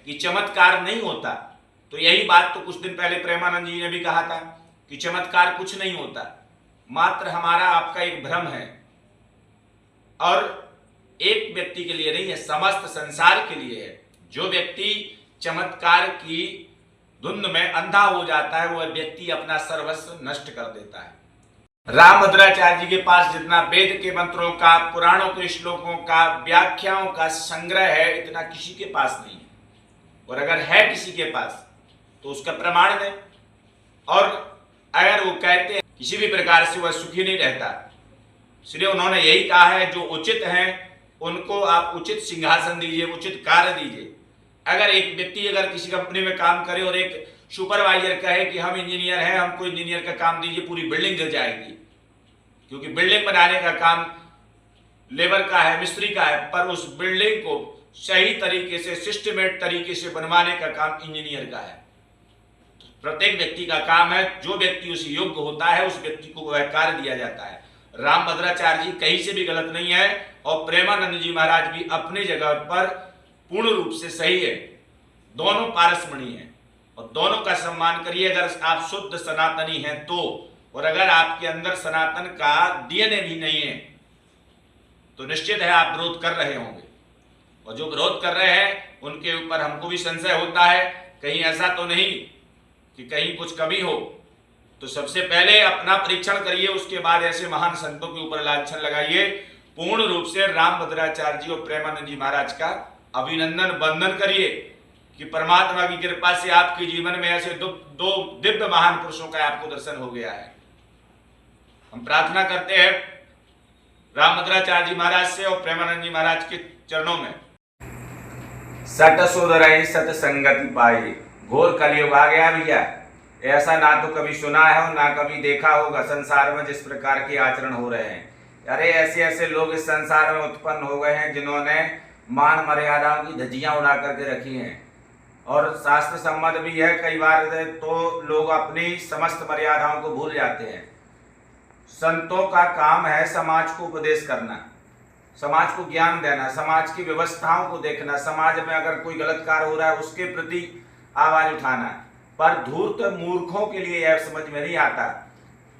कि चमत्कार नहीं होता, तो यही बात तो कुछ दिन पहले प्रेमानंद जी ने भी कहा था कि चमत्कार कुछ नहीं होता, मात्र हमारा आपका एक भ्रम है, और एक व्यक्ति के लिए नहीं है, समस्त संसार के लिए है। जो व्यक्ति चमत्कार की धुंध में अंधा हो जाता है, वह व्यक्ति अपना सर्वस्व नष्ट कर देता है। रामभद्राचार्य जी के पास जितना वेद के मंत्रों का, पुराणों के श्लोकों का, व्याख्याओं का संग्रह है, इतना किसी के पास नहीं है। और अगर है किसी के पास तो उसका प्रमाण दें। और अगर वो कहते हैं किसी भी प्रकार से वह सुखी नहीं रहता, इसलिए उन्होंने यही कहा है जो उचित है उनको आप उचित सिंहासन दीजिए, उचित कार्य दीजिए। अगर एक व्यक्ति अगर किसी कंपनी में काम करे और एक सुपरवाइजर कहे कि हम इंजीनियर हैं, हमको इंजीनियर का काम दीजिए, पूरी बिल्डिंग गिर जाएगी, क्योंकि बिल्डिंग बनाने का काम लेबर का है, मिस्त्री का है, पर उस बिल्डिंग को सही तरीके से, सिस्टमेटिक तरीके से बनवाने का काम इंजीनियर का है। तो प्रत्येक व्यक्ति का काम है, जो व्यक्ति उस योग्य होता है उस व्यक्ति को वह कार्य दिया जाता है। रामभद्राचार्य जी कहीं से भी गलत नहीं है और प्रेमानंद जी महाराज भी अपनी जगह पर पूर्ण रूप से सही है। दोनों पारसमणि हैं और दोनों का सम्मान करिए। अगर आप शुद्ध सनातनी हैं तो, और अगर आपके अंदर सनातन का डीएनए भी नहीं है तो निश्चित है आप विरोध कर रहे होंगे, और जो विरोध कर रहे हैं उनके ऊपर हमको भी संशय होता है, कहीं ऐसा तो नहीं कि कहीं कुछ कमी हो। तो सबसे पहले अपना परीक्षण करिए, उसके बाद ऐसे महान संतों के ऊपर लांछन लगाइए। पूर्ण रूप से रामभद्राचार्य जी और प्रेमानंद जी महाराज का अभिनंदन वंदन करिए कि परमात्मा की कृपा से आपके जीवन में ऐसे दो दिव्य महान पुरुषों का आपको दर्शन हो गया है। हम प्रार्थना करते हैं रामभद्राचार्य जी महाराज से और प्रेमानंद जी महाराज के चरणों में। सत सुधरई सत संगति पाई, घोर कलयुग आ गया भैया। ऐसा ना तो कभी सुना है और ना कभी देखा होगा संसार में जिस प्रकार के आचरण हो रहे हैं। अरे ऐसे ऐसे लोग इस संसार में उत्पन्न हो गए हैं जिन्होंने मान मर्यादाओं की धज्जियां उड़ा करके रखी हैं, और शास्त्र सम्मत भी है। कई बार तो लोग अपनी समस्त मर्यादाओं को भूल जाते हैं। संतों का काम है समाज को उपदेश करना, समाज को ज्ञान देना, समाज की व्यवस्थाओं को देखना, समाज में अगर कोई गलत कार्य हो रहा है उसके प्रति आवाज उठाना। पर धूर्त मूर्खों के लिए यह समझ में नहीं आता।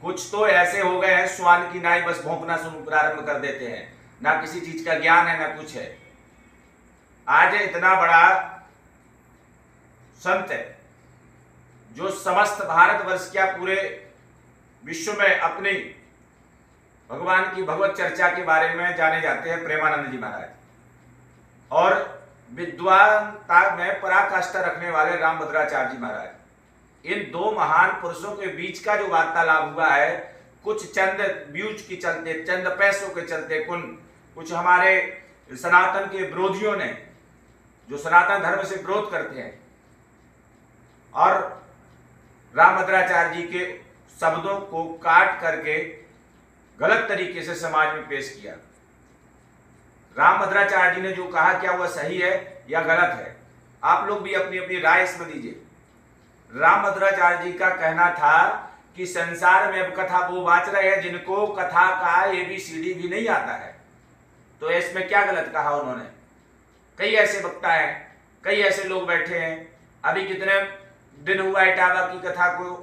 कुछ तो ऐसे हो गए हैं श्वान की नाई बस भौंकना शुरू प्रारंभ कर देते हैं, ना किसी चीज का ज्ञान है ना कुछ है। आज इतना बड़ा संत है जो समस्त भारतवर्ष क्या पूरे विश्व में अपनी भगवान की भगवत चर्चा के बारे में जाने जाते हैं, प्रेमानंद जी महाराज, और विद्वानता में पराकाष्ठा रखने वाले रामभद्राचार्य जी महाराज। इन दो महान पुरुषों के बीच का जो वार्तालाप हुआ है, कुछ चंद व्यूज के चलते, चंद पैसों के चलते, कुछ हमारे सनातन के विरोधियों ने, जो सनातन धर्म से विरोध करते हैं, और रामभद्राचार्य जी के शब्दों को काट करके गलत तरीके से समाज में पेश किया। रामभद्राचार्य जी ने जो कहा क्या वह सही है या गलत है? आप लोग भी अपनी अपनी राय इसमें दीजिए। रामभद्राचार्य जी का कहना था कि संसार में अब कथा वो बाँच रहे हैं जिनको कथा का ABCD भी नहीं आता है, तो इसमें क्या गलत कहा उन्होंने? कई ऐसे वक्ता हैं, कई ऐसे लोग बैठे हैं। अभी कितने दिन हुआ इटावा की कथा को,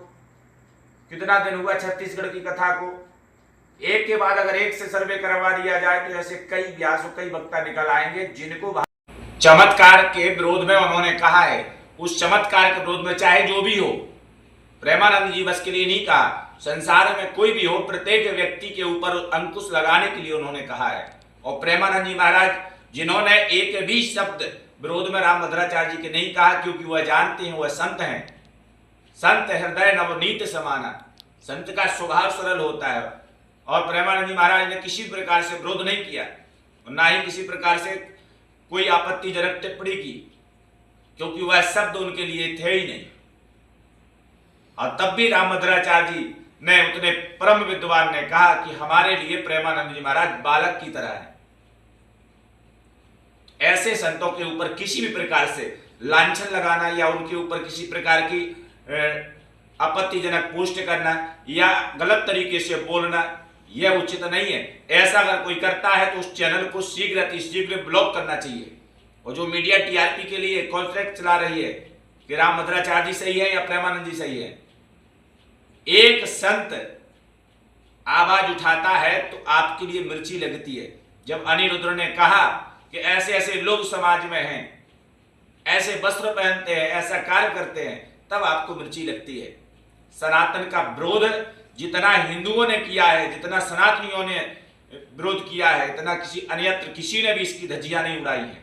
कितना दिन हुआ छत्तीसगढ़ की कथा को। एक के बाद अगर एक से सर्वे करवा दिया जाए तो ऐसे कई व्यास और कई वक्ता निकल आएंगे जिनको चमत्कार के विरोध में उन्होंने कहा है। उस चमत्कार के विरोध में चाहे जो भी हो, प्रेमानंद जी बस के लिए नहीं कहा, संसार में कोई भी हो, प्रत्येक व्यक्ति के ऊपर अंकुश लगाने के लिए उन्होंने कहा है। और प्रेमानंद जी महाराज जिन्होंने एक भी शब्द विरोध में रामभद्राचार्य जी के नहीं कहा, क्योंकि वह जानते हैं वह संत हैं। संत हृदय नवनीत समाना, संत का स्वभाव सरल होता है, और प्रेमानंद जी महाराज ने किसी प्रकार से विरोध नहीं किया और ना ही किसी प्रकार से कोई आपत्तिजनक टिप्पणी की, क्योंकि वह शब्द उनके लिए थे ही नहीं। और तब भी रामभद्राचार्य जी ने, उतने परम विद्वान ने कहा कि हमारे लिए प्रेमानंद जी महाराज बालक की तरह है। ऐसे संतों के ऊपर किसी भी प्रकार से लांछन लगाना या उनके ऊपर किसी प्रकार की आपत्तिजनक पोस्ट करना या गलत तरीके से बोलना यह उचित नहीं है। ऐसा अगर कोई करता है तो उस चैनल को शीघ्र ब्लॉक करना चाहिए, और जो मीडिया टीआरपी के लिए कॉन्ट्रैक्ट चला रही है कि रामभद्राचार्य जी सही है या प्रेमानंद जी सही है, एक संत आवाज उठाता है तो आपके लिए मिर्ची लगती है। जब अनिरुद्र ने कहा कि ऐसे ऐसे लोग समाज में हैं, ऐसे वस्त्र पहनते हैं, ऐसा कार्य करते हैं, तब आपको मिर्ची लगती है। सनातन का विरोध जितना हिंदुओं ने किया है, जितना सनातनियों ने विरोध किया है, इतना किसी अन्यत्र किसी ने भी इसकी धज्जियां नहीं उड़ाई है।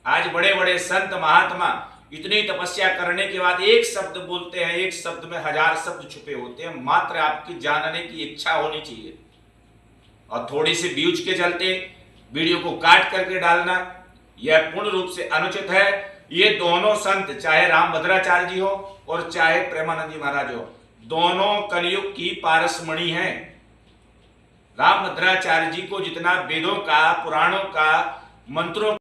आज बड़े बड़े संत महात्मा इतनी तपस्या करने के बाद एक शब्द बोलते हैं, एक शब्द में 1000 शब्द छुपे होते हैं। मात्र आपकी जानने की इच्छा होनी चाहिए, और थोड़ी सी व्यूज के चलते वीडियो को काट करके डालना यह पूर्ण रूप से अनुचित है। ये दोनों संत, चाहे रामभद्राचार्य जी हो और चाहे प्रेमानंद जी महाराज हो, दोनों कलयुग की पारसमणि हैं। रामभद्राचार्य जी को जितना वेदों का, पुराणों का, मंत्रों,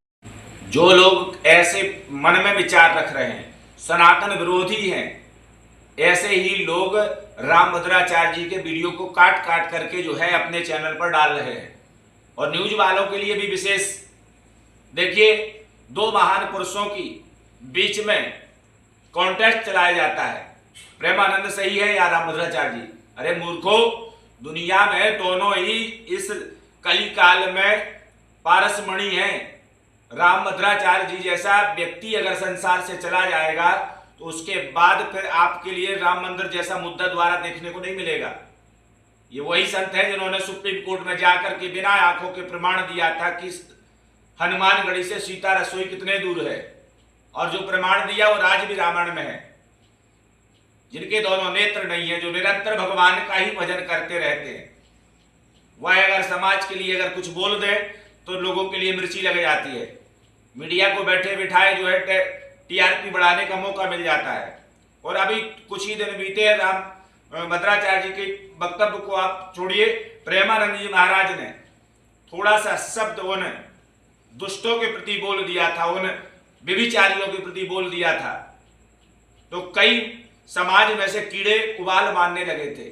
जो लोग ऐसे मन में विचार रख रहे हैं, सनातन विरोधी हैं, ऐसे ही लोग रामभद्राचार्य जी के वीडियो को काट काट करके जो है अपने चैनल पर डाल रहे हैं। और न्यूज वालों के लिए भी विशेष, देखिए, दो महान पुरुषों की बीच में कॉन्टेस्ट चलाया जाता है, प्रेमानंद सही है या रामभद्राचार्य जी। अरे मूर्खो, दुनिया में दोनों ही इस कली काल में पारसमणि हैं। रामभद्राचार्य जी जैसा व्यक्ति अगर संसार से चला जाएगा तो उसके बाद फिर आपके लिए राम मंदिर जैसा मुद्दा द्वारा देखने को नहीं मिलेगा। ये वही संत है जिन्होंने सुप्रीम कोर्ट में जाकर के बिना आंखों के प्रमाण दिया था कि हनुमानगढ़ी से सीता रसोई कितने दूर है, और जो प्रमाण दिया वो राज भी रामायण में है। जिनके दोनों नेत्र नहीं है, जो निरंतर भगवान का ही भजन करते रहते हैं, वह अगर समाज के लिए अगर कुछ बोल दे तो लोगों के लिए मिर्ची लग जाती है। मीडिया को बैठे बिठाए जो है टीआरपी बढ़ाने का मौका मिल जाता है। और अभी कुछ ही दिन बीते हैं, रामभद्राचार्य जी के वक्तव्य को आप छोड़िए, प्रेमानंद जी महाराज ने थोड़ा सा शब्द उन दुष्टों के प्रति बोल दिया था, उन व्यभिचारियों के प्रति बोल दिया था, तो कई समाज में से कीड़े उबाल मारने लगे थे।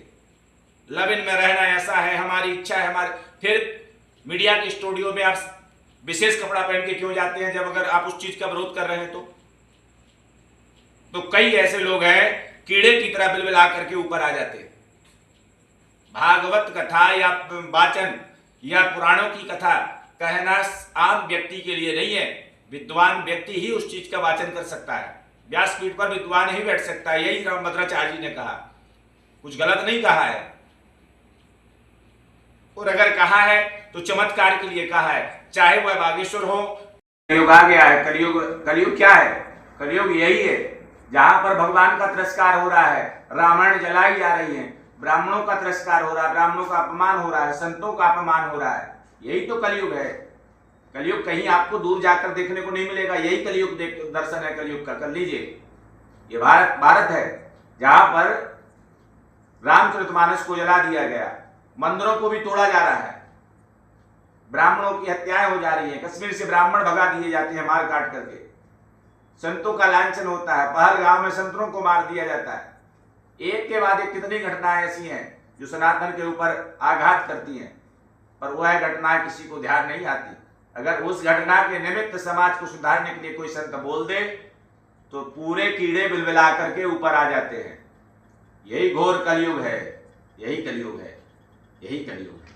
लविन में रहना ऐसा है, हमारी इच्छा है, हमारे। फिर मीडिया के स्टूडियो में आप विशेष कपड़ा पहन के क्यों जाते हैं, जब अगर आप उस चीज का विरोध कर रहे हैं तो कई ऐसे लोग हैं कीड़े की तरह बिलबिला करके ऊपर आ जाते हैं। भागवत कथा या वाचन या पुराणों की कथा कहना आम व्यक्ति के लिए नहीं है। विद्वान व्यक्ति ही उस चीज का वाचन कर सकता है। व्यासपीठ पर विद्वान ही बैठ सकता है। यही रामभद्राचार्य जी ने कहा, कुछ गलत नहीं कहा है। और अगर कहा है तो चमत्कार के लिए कहा है, चाहे वह बागेश्वर हो। कलयुग आ गया है। कलयुग क्या है? कलयुग यही है जहां पर भगवान का तिरस्कार हो रहा है, रामायण जलाई जा रही है, ब्राह्मणों का तिरस्कार हो रहा है, ब्राह्मणों का अपमान हो रहा है, संतों का अपमान हो रहा है। यही तो कलयुग है। कलयुग कहीं आपको दूर जाकर देखने को नहीं मिलेगा। यही कलयुग दर्शन है कलयुग का। कर लीजिए। ये भारत है जहां पर रामचरितमानस को जला दिया गया, मंदिरों को भी तोड़ा जा रहा है, ब्राह्मणों की हत्याएं हो जा रही है, कश्मीर से ब्राह्मण भगा दिए जाते हैं मार काट करके, संतों का लांछन होता है, पहलगाम में संतों को मार दिया जाता है। एक के बाद एक कितनी घटनाएं ऐसी हैं जो सनातन के ऊपर आघात करती हैं, पर वह घटनाएं किसी को ध्यान नहीं आती। अगर उस घटना के निमित्त समाज को सुधारने के लिए कोई संत बोल दे तो पूरे कीड़े बिलबिला करके ऊपर आ जाते हैं। यही घोर कलयुग है, यही कलयुग है, यही कलयुग है।